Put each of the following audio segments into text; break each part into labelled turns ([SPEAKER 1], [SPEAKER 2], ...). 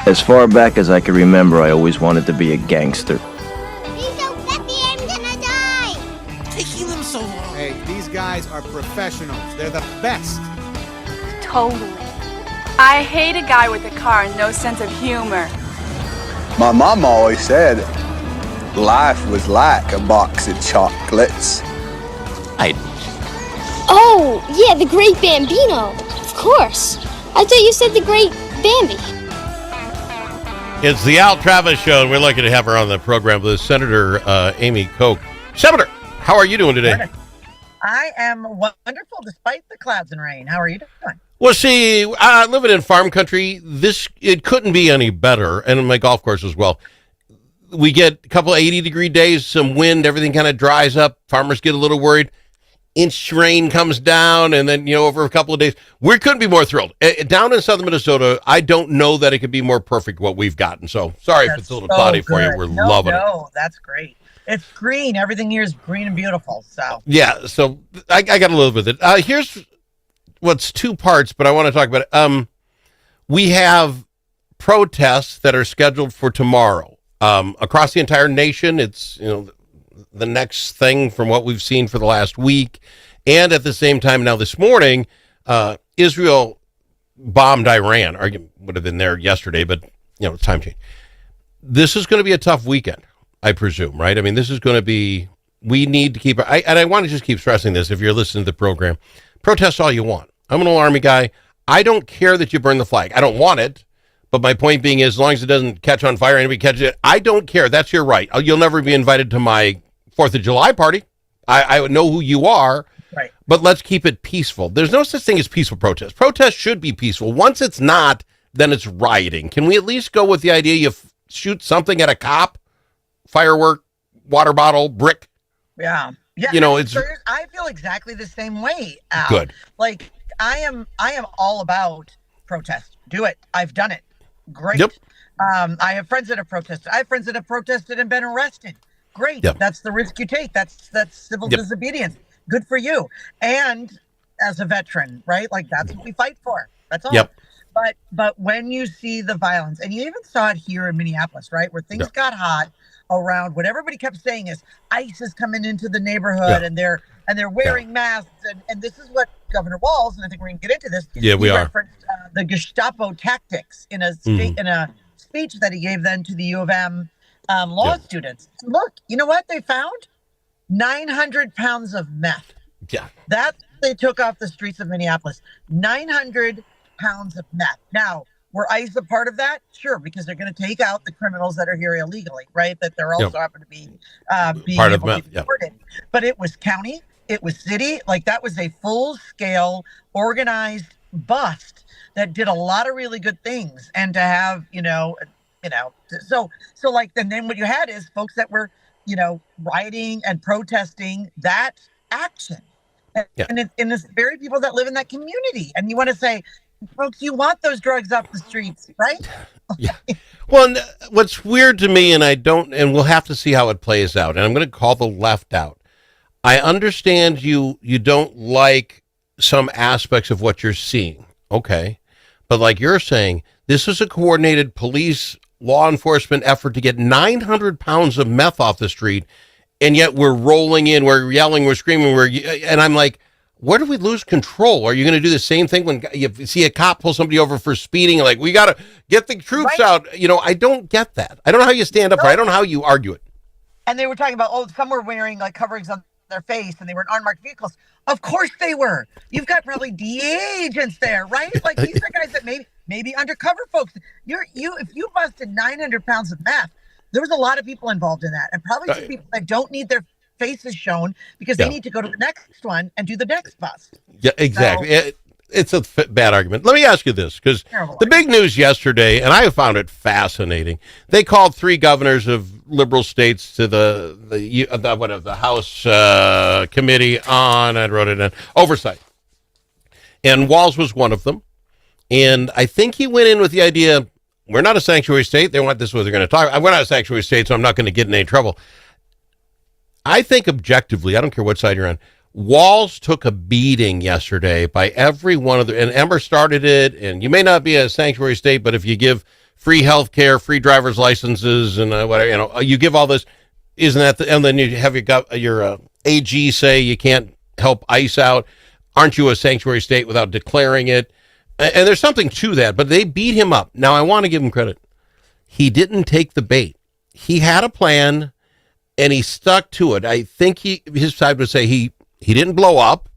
[SPEAKER 1] As far back as I can remember, I always wanted to be a gangster.
[SPEAKER 2] Please don't let me, I'm gonna die!
[SPEAKER 3] Taking them so long.
[SPEAKER 4] Hey, these guys are professionals. They're the best.
[SPEAKER 5] Totally. I hate a guy with a car and no sense of humor.
[SPEAKER 6] My mom always said life was like a box of chocolates.
[SPEAKER 2] Oh, yeah, the Great Bambino. Of course. I thought you said the Great Bambi.
[SPEAKER 7] It's the Al Travis Show, and we're lucky to have her on the program with Senator Amy Koch. Senator, how are you doing today?
[SPEAKER 8] I am wonderful despite the clouds and rain. How are you doing?
[SPEAKER 7] Well, see, living in farm country, it couldn't be any better, and in my golf course as well. We get a couple of 80-degree days, some wind, everything kind of dries up. Farmers get a little worried. Inch rain comes down, and then, over a couple of days, we couldn't be more thrilled. Down in southern Minnesota, I don't know that it could be more perfect what we've gotten. So sorry if it's a little cloudy for you. We're loving it.
[SPEAKER 8] No, that's great. It's green. Everything here is green and beautiful. So
[SPEAKER 7] yeah, so I got a little bit of it. Here's what's two parts, but I want to talk about it. We have protests that are scheduled for tomorrow across the entire nation. It's the next thing from what we've seen for the last week. And at the same time, now this morning, Israel bombed Iran. Argument would have been there yesterday, but, time change. This is going to be a tough weekend, I presume, right? I mean, this is going to be, we need to keep, and I want to just keep stressing this if you're listening to the program. Protest all you want. I'm an old Army guy. I don't care that you burn the flag. I don't want it. But my point being is, as long as it doesn't catch on fire, anybody catches it, I don't care. That's your right. You'll never be invited to my 4th of July party. I know who you are,
[SPEAKER 8] right.
[SPEAKER 7] But let's keep it peaceful. There's no such thing as peaceful protest. Protest should be peaceful. Once it's not, then it's rioting. Can we at least go with the idea you shoot something at a cop, firework, water bottle, brick?
[SPEAKER 8] Yeah.
[SPEAKER 7] It's.
[SPEAKER 8] I feel exactly the same way, Al.
[SPEAKER 7] Good.
[SPEAKER 8] Like I am all about protest. Do it. I've done it. Great.
[SPEAKER 7] Yep.
[SPEAKER 8] I have friends that have protested. I have friends that have protested and been arrested. Great.
[SPEAKER 7] Yep.
[SPEAKER 8] That's the risk you take. That's civil disobedience. Good for you. And as a veteran, right? Like that's what we fight for. That's all.
[SPEAKER 7] Yep.
[SPEAKER 8] But when you see the violence, and you even saw it here in Minneapolis, right? Where things got hot around what everybody kept saying is ICE is coming into the neighborhood and they're wearing masks and this is what Governor Walz, and I think we're going to get into this.
[SPEAKER 7] Yeah, we are.
[SPEAKER 8] Referenced the Gestapo tactics in a speech that he gave then to the U of M law students. Look, you know what they found? 900 pounds of meth.
[SPEAKER 7] Yeah.
[SPEAKER 8] That they took off the streets of Minneapolis. 900 pounds of meth. Now, were ICE a part of that? Sure, because they're going to take out the criminals that are here illegally, right? That they're also happen to be being
[SPEAKER 7] part
[SPEAKER 8] able
[SPEAKER 7] of
[SPEAKER 8] to be deported. But it was county, it was city, like that was a full-scale organized bust that did a lot of really good things. And to have, so like then what you had is folks that were, rioting and protesting that action. And it's the very people that live in that community. And you want to say, folks, you want those drugs off the streets, right?
[SPEAKER 7] Yeah. Well, what's weird to me, and we'll have to see how it plays out, and I'm going to call the left out. I understand you don't like some aspects of what you're seeing. Okay. But like you're saying, this is a coordinated police law enforcement effort to get 900 pounds of meth off the street. And yet we're rolling in, we're yelling, we're screaming, and I'm like, where do we lose control? Are you going to do the same thing when you see a cop pull somebody over for speeding? Like, we got to get the troops out. I don't get that. I don't know how you stand up for it. I don't know how you argue it.
[SPEAKER 8] And they were talking about, some were wearing like coverings on their face and they were in unmarked vehicles. Of course they were. You've got probably DEA agents there, right? Like these are guys that maybe undercover folks. If you busted 900 pounds of meth, there was a lot of people involved in that, and probably some people that don't need their faces shown because they need to go to the next one and do the next bust.
[SPEAKER 7] Yeah, exactly. So, it's a bad argument. Let me ask you this, because the big news yesterday, and I found it fascinating. They called 3 governors of liberal states to the House Committee on, I wrote it down, oversight. And Walz was one of them. And I think he went in with the idea, we're not a sanctuary state. They want this is what they're going to talk about. We're not a sanctuary state, so I'm not going to get in any trouble. I think objectively, I don't care what side you're on, Walz took a beating yesterday by every one of and Emmer started it, and you may not be a sanctuary state, but if you give free health care, free driver's licenses, and whatever, you give all this. Isn't that and then you have your AG say you can't help ICE out. Aren't you a sanctuary state without declaring it? And there's something to that, but they beat him up. Now, I want to give him credit. He didn't take the bait. He had a plan, and he stuck to it. I think his side would say he didn't blow up,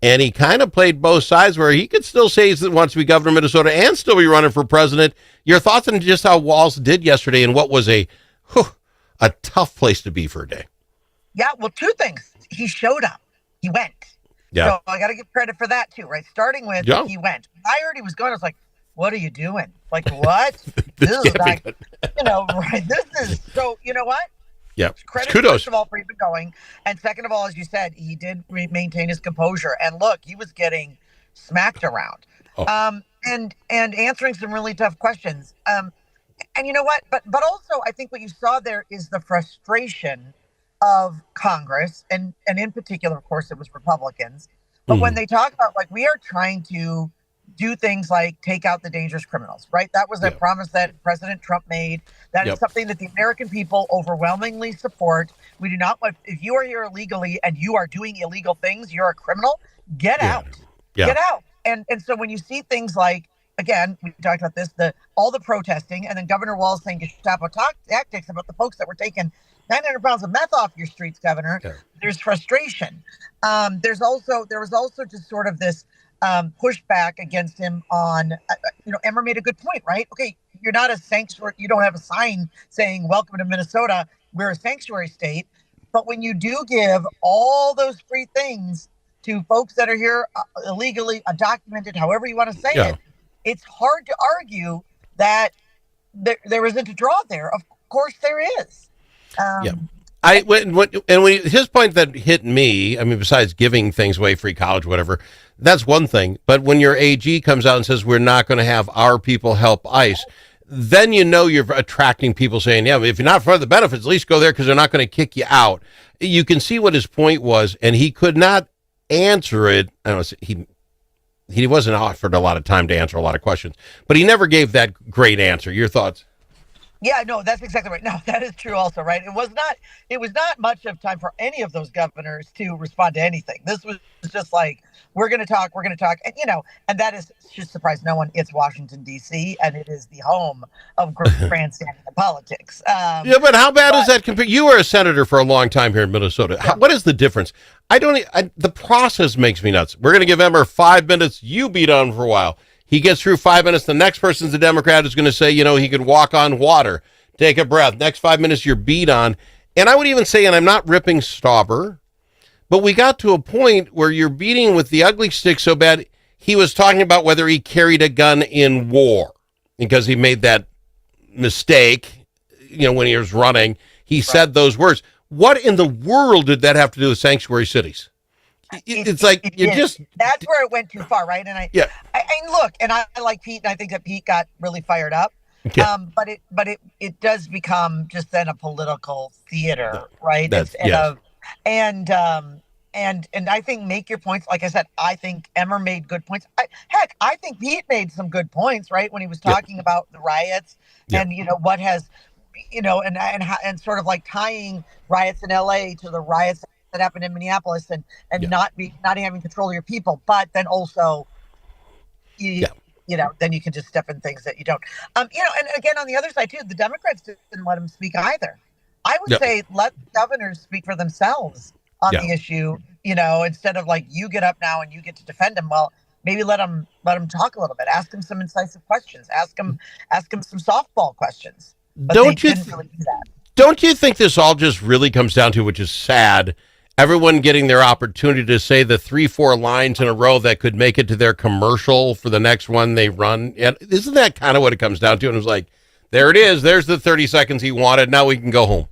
[SPEAKER 7] and he kind of played both sides where he could still say he wants to be governor of Minnesota and still be running for president. Your thoughts on just how Walz did yesterday and what was a tough place to be for a day?
[SPEAKER 8] Yeah, well, two things. He showed up. He went.
[SPEAKER 7] Yeah.
[SPEAKER 8] So I got to give credit for that, too, right? Starting with he went. I heard he was going. I was like, what are you doing? Like, what? This is like, right? This is, so, you know what?
[SPEAKER 7] Yeah.
[SPEAKER 8] Credit,
[SPEAKER 7] kudos.
[SPEAKER 8] first of all, for even going. And second of all, as you said, he did maintain his composure. And look, he was getting smacked around. And answering some really tough questions. And you know what? But also, I think what you saw there is the frustration of Congress, and in particular, of course, it was Republicans. But when they talk about, like, we are trying to do things like take out the dangerous criminals, right? That was a promise that President Trump made. That is something that the American people overwhelmingly support. We do not want, if you are here illegally and you are doing illegal things, you're a criminal, get out. Get out. And so when you see things like, again, we talked about this, all the protesting, and then Governor Walz saying Gestapo tactics about the folks that were taking 900 pounds of meth off your streets, Governor. There's frustration. There was also just sort of this pushback against him on, Emmer made a good point, right? Okay, you're not a sanctuary. You don't have a sign saying, welcome to Minnesota. We're a sanctuary state. But when you do give all those free things to folks that are here illegally, undocumented, however you want to say it, it's hard to argue that there isn't a draw there. Of course there is.
[SPEAKER 7] His point that hit me, I mean, besides giving things away, free college, whatever, that's one thing. But when your AG comes out and says we're not going to have our people help ICE, then you're attracting people saying, yeah, if you're not for the benefits, at least go there because they're not going to kick you out. You can see what his point was, and he could not answer it. I don't know, he wasn't offered a lot of time to answer a lot of questions, but he never gave that great answer. Your thoughts?
[SPEAKER 8] Yeah, no, that's exactly right. No, that is true also, right? It was not much of time for any of those governors to respond to anything. This was just like, we're going to talk. And that should surprise no one. It's Washington, D.C., and it is the home of grandstanding in politics.
[SPEAKER 7] But how bad is that compared? You were a senator for a long time here in Minnesota. What is the difference? The process makes me nuts. We're going to give Emmer 5 minutes. You beat on for a while. He gets through 5 minutes. The next person's a Democrat who's going to say, he could walk on water, take a breath. Next 5 minutes, you're beat on. And I would even say, and I'm not ripping Stauber, but we got to a point where you're beating with the ugly stick so bad, he was talking about whether he carried a gun in war because he made that mistake, when he was running. He said those words. What in the world did that have to do with sanctuary cities? It's like
[SPEAKER 8] that's where it went too far, right? And I look, and I like Pete, and I think that Pete got really fired up. But it does become just then a political theater, right? And I think make your points. Like I said, I think Emmer made good points. I think Pete made some good points, right? When he was talking about the riots and what has, and sort of like tying riots in LA to the riots that happened in Minneapolis and not having control of your people, but then also then you can just step in things that you don't. And again, on the other side too, the Democrats didn't let him speak either. I would say let the governors speak for themselves on the issue, instead of like, you get up now and you get to defend him. Well, maybe let him talk a little bit, ask him some incisive questions, ask him some softball questions. But
[SPEAKER 7] don't you
[SPEAKER 8] really do that.
[SPEAKER 7] Don't you think this all just really comes down to, which is sad, everyone getting their opportunity to say the 3-4 lines in a row that could make it to their commercial for the next one they run? And isn't that kind of what it comes down to? And it was like, there it is. There's the 30 seconds he wanted. Now we can go home.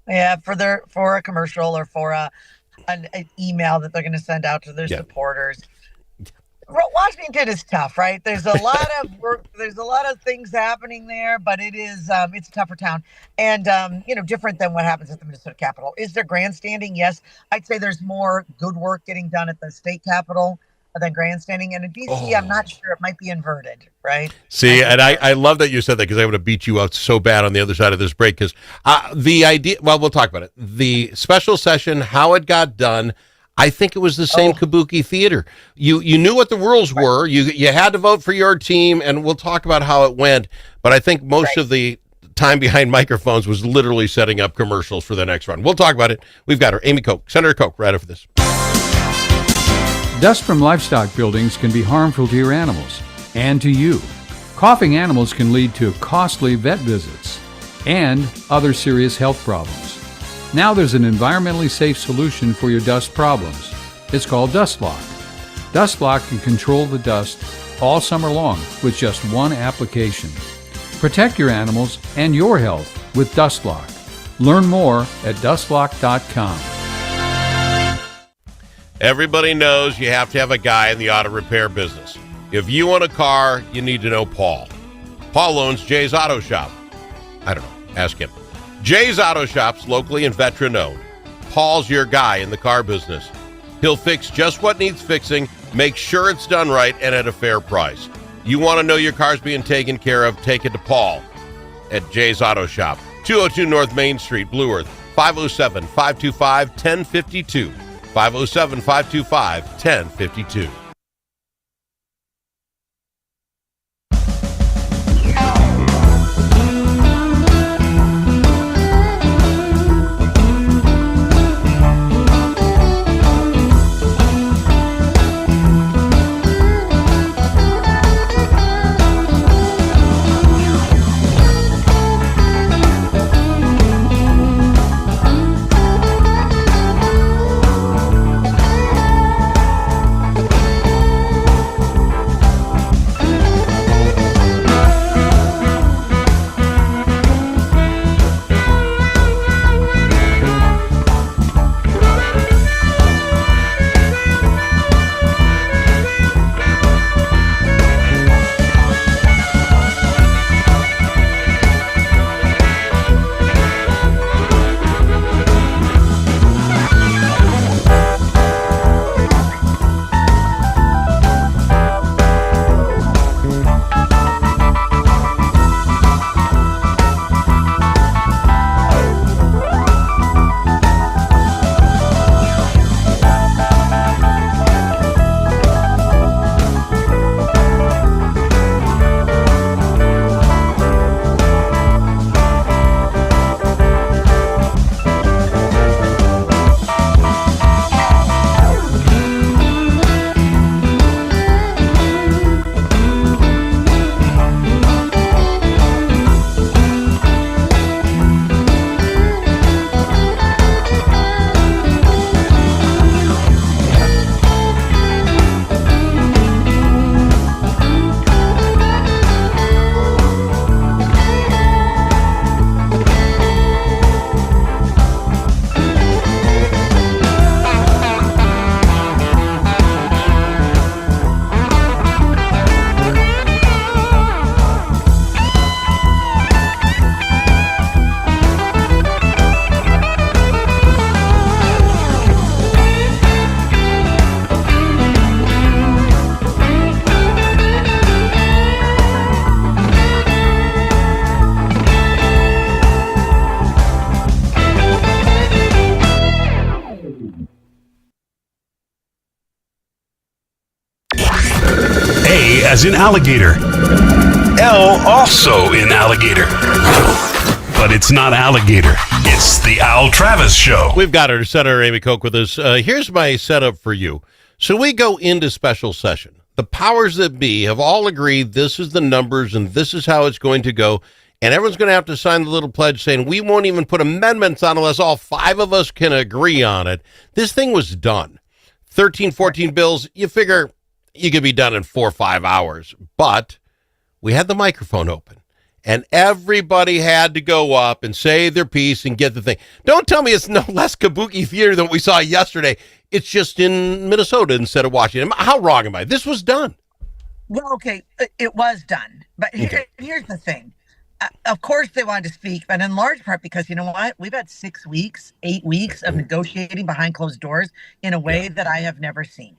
[SPEAKER 8] Yeah, for a commercial or for an email that they're going to send out to their supporters. Washington is tough, right? There's a lot of work. There's a lot of things happening there, but it's a tougher town, and different than what happens at the Minnesota Capitol. Is there grandstanding? Yes, I'd say there's more good work getting done at the state capitol than grandstanding. And in DC, I'm not sure. It might be inverted, right?
[SPEAKER 7] See, and I love that you said that because I would have beat you out so bad on the other side of this break because the idea, well, we'll talk about it. The special session, how it got done, I think it was the same Kabuki theater. You knew what the rules were. You had to vote for your team, and we'll talk about how it went. But I think most of the time behind microphones was literally setting up commercials for the next round. We'll talk about it. We've got her, Amy Koch, Senator Koch, right after this.
[SPEAKER 9] Dust from livestock buildings can be harmful to your animals and to you. Coughing animals can lead to costly vet visits and other serious health problems. Now there's an environmentally safe solution for your dust problems. It's called Dust Lock. Dust Lock can control the dust all summer long with just one application. Protect your animals and your health with Dust Lock. Learn more at dustlock.com.
[SPEAKER 7] Everybody knows you have to have a guy in the auto repair business. If you want a car, you need to know Paul. Paul owns Jay's Auto Shop. I don't know. Ask him. Jay's Auto Shop's locally and veteran-owned. Paul's your guy in the car business. He'll fix just what needs fixing, make sure it's done right, and at a fair price. You want to know your car's being taken care of, take it to Paul at Jay's Auto Shop. 202 North Main Street, Blue Earth, 507-525-1052. 507-525-1052.
[SPEAKER 10] As in alligator. L also in alligator. But it's not alligator. It's the Al Travis Show.
[SPEAKER 7] We've got our Senator Amy Koch with us. Here's my setup for you. So we go into special session. The powers that be have all agreed this is the numbers and this is how it's going to go. And everyone's going to have to sign the little pledge saying we won't even put amendments on unless all five of us can agree on it. This thing was done. 13, 14 bills, you figure you could be done in 4 or 5 hours. But we had the microphone open. And everybody had to go up and say their piece and get the thing. Don't tell me it's no less kabuki theater than what we saw yesterday. It's just in Minnesota instead of Washington. How wrong am I? This was done.
[SPEAKER 8] Well, okay, it was done. But here's the thing. Of course they wanted to speak, but in large part because, you know what? We've had 6 weeks, 8 weeks of negotiating behind closed doors in a way that I have never seen.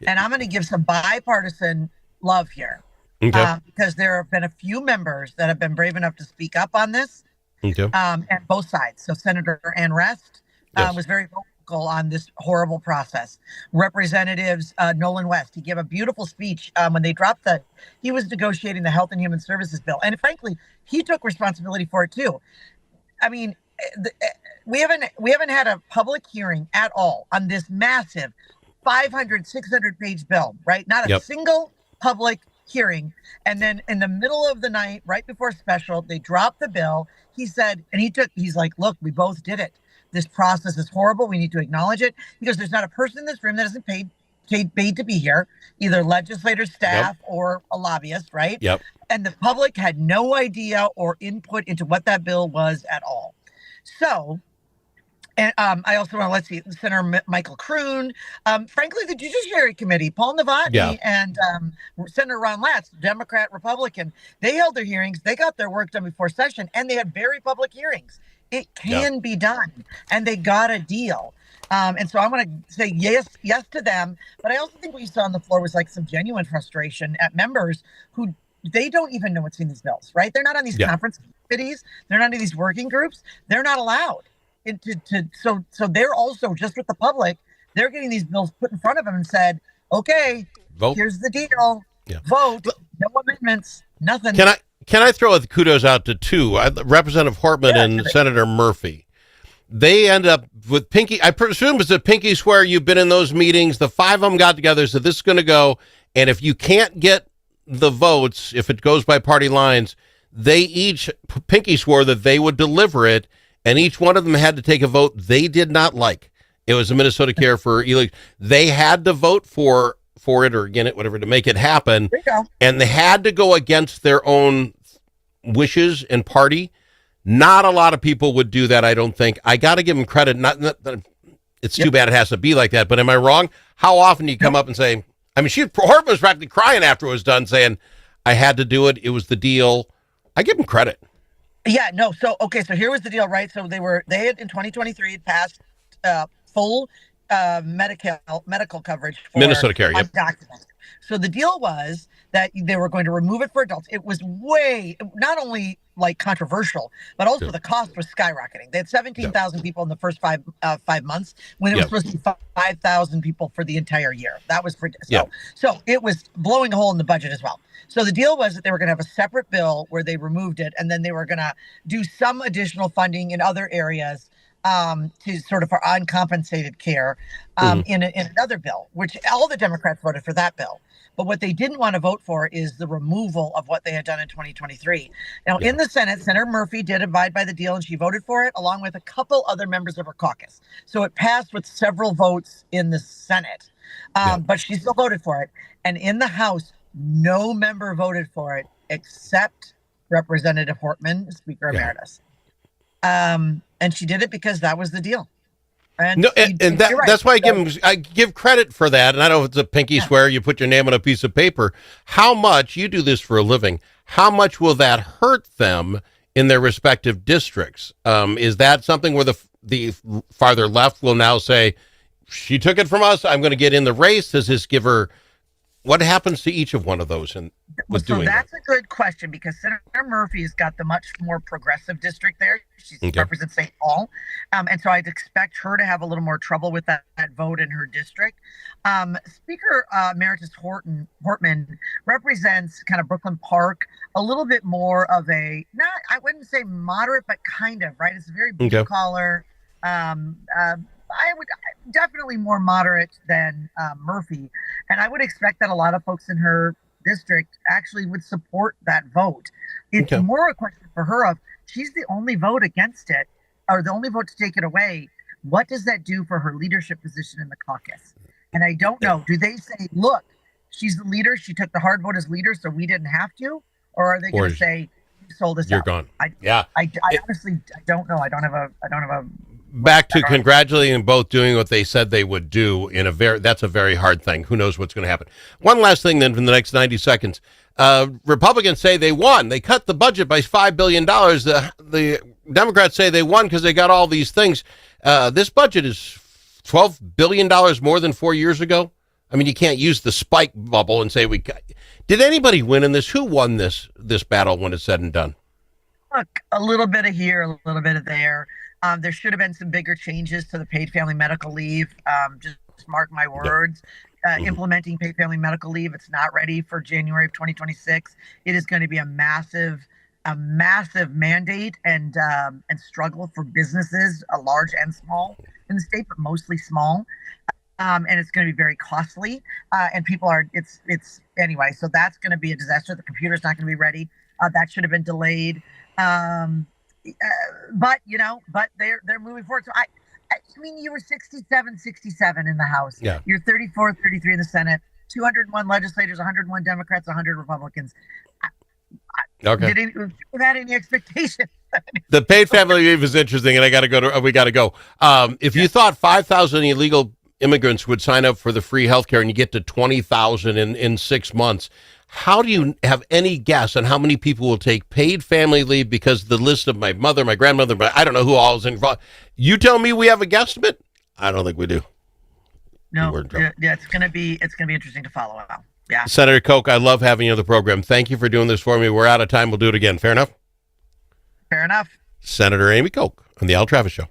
[SPEAKER 8] And I'm going to give some bipartisan love here.
[SPEAKER 7] Okay.
[SPEAKER 8] Because there have been a few members that have been brave enough to speak up on this.
[SPEAKER 7] Okay.
[SPEAKER 8] And both sides. So Senator Ann Rest
[SPEAKER 7] Yes.
[SPEAKER 8] was very vocal on this horrible process. Representatives Nolan West, he gave a beautiful speech when they dropped he was negotiating the Health and Human Services bill. And frankly, he took responsibility for it too. I mean, we haven't had a public hearing at all on this massive 500, 600 page bill, right? Not a single public hearing. And then in the middle of the night, right before special, they dropped the bill. He said, and he's like, look, we both did it. This process is horrible. We need to acknowledge it. He goes, there's not a person in this room that isn't paid to be here, either legislator, staff, or a lobbyist, right?
[SPEAKER 7] Yep.
[SPEAKER 8] And the public had no idea or input into what that bill was at all. So, and I also want to Senator Michael Kroon, frankly, the Judiciary Committee, Paul Novotny and Senator Ron Latz, Democrat, Republican, they held their hearings. They got their work done before session, and they had very public hearings. It can be done, and they got a deal. And so I'm going to say yes to them. But I also think what you saw on the floor was like some genuine frustration at members who they don't even know what's in these bills, right? They're not on these conference committees. They're not in these working groups. They're not allowed. So they're also just with the public. They're getting these bills put in front of them and said, okay, vote. Here's the deal. Vote. No amendments. Nothing.
[SPEAKER 7] Can I throw a kudos out to two? Representative Hortman and Senator Murphy. They end up with Pinky. I presume it's a Pinky swear. You've been in those meetings. The five of them got together, said this is going to go. And if you can't get the votes, if it goes by party lines, they each Pinky swore that they would deliver it. And each one of them had to take a vote they did not like. It was the Minnesota Care for illegal. They had to vote for it or against it, whatever, to make it happen. And they had to go against their own wishes and party. Not a lot of people would do that, I don't think. I got to give them credit. It's too bad it has to be like that. But am I wrong? How often do you come up and say, I mean, Hortman was practically crying after it was done, saying, I had to do it. It was the deal. I give them credit.
[SPEAKER 8] Yeah, no. So here was the deal, right? So they had in 2023 had passed full medical coverage for
[SPEAKER 7] Minnesota Care,
[SPEAKER 8] undocumented. So the deal was that they were going to remove it for adults. It was not only like controversial, but also the cost was skyrocketing. They had 17,000 people in the first 5 months when it was supposed to be 5,000 people for the entire year. That was so it was blowing a hole in the budget as well. So the deal was that they were going to have a separate bill where they removed it, and then they were going to do some additional funding in other areas to sort of for uncompensated care in another bill, which all the Democrats voted for that bill. But what they didn't want to vote for is the removal of what they had done in 2023. Now, in the Senate, Senator Murphy did abide by the deal, and she voted for it, along with a couple other members of her caucus. So it passed with several votes in the Senate, but she still voted for it. And in the House, no member voted for it except Representative Hortman, Speaker Emeritus. And she did it because that was the deal. And
[SPEAKER 7] that's why I give credit for that. And I don't know if it's a pinky swear, you put your name on a piece of paper. How much, you do this for a living, how much will that hurt them in their respective districts? Is that something where the farther left will now say, she took it from us, I'm going to get in the race? Does this give her, what happens to each of one of those
[SPEAKER 8] that's a good question, because Senator Murphy's got the much more progressive district there. She represents St. Paul. And so I'd expect her to have a little more trouble with that vote in her district. Speaker Emeritus Hortman represents kind of Brooklyn Park, a little bit more of I wouldn't say moderate, but kind of, right? It's a very blue collar. I would definitely more moderate than Murphy. And I would expect that a lot of folks in her district actually would support that vote. It's more a question for her of, she's the only vote against it, or the only vote to take it away. What does that do for her leadership position in the caucus? And I don't know. Do they say, look, she's the leader, she took the hard vote as leader, so we didn't have to? Or are they going to say, you sold us out?
[SPEAKER 7] You're gone.
[SPEAKER 8] I honestly don't know. I don't have a
[SPEAKER 7] back to congratulating them both doing what they said they would do that's a very hard thing. Who knows what's going to happen? One last thing then from the next 90 seconds. Republicans say they won. They cut the budget by $5 billion. The Democrats say they won because they got all these things. This budget is $12 billion more than 4 years ago. I mean, you can't use the spike bubble and say did anybody win in this? Who won this battle when it's said and done?
[SPEAKER 8] Look, a little bit of here, a little bit of there. There should have been some bigger changes to the paid family medical leave. Just mark my words. Implementing paid family medical leave, it's not ready for January of 2026. It is going to be a massive mandate and struggle for businesses, large and small in the state, but mostly small. And it's going to be very costly. And people are, it's anyway. So that's going to be a disaster. The computer's not going to be ready. That should have been delayed. But they're moving forward. So I mean, you were 67 in the House.
[SPEAKER 7] Yeah.
[SPEAKER 8] You're 34, 33 in the Senate. 201 legislators, 101 Democrats, 100 Republicans.
[SPEAKER 7] Okay.
[SPEAKER 8] Did you have any expectations?
[SPEAKER 7] The paid family leave is interesting, and we got to go. If you thought 5,000 illegal immigrants would sign up for the free health care and you get to 20,000 in 6 months, how do you have any guess on how many people will take paid family leave? Because the list of my mother, my grandmother, but I don't know who all is involved. You tell me we have a guesstimate? I don't think we do.
[SPEAKER 8] No, it's gonna be interesting to follow up. Yeah.
[SPEAKER 7] Senator Koch, I love having you on the program. Thank you for doing this for me. We're out of time. We'll do it again. Fair enough?
[SPEAKER 8] Fair enough.
[SPEAKER 7] Senator Amy Koch on the Al Travis Show.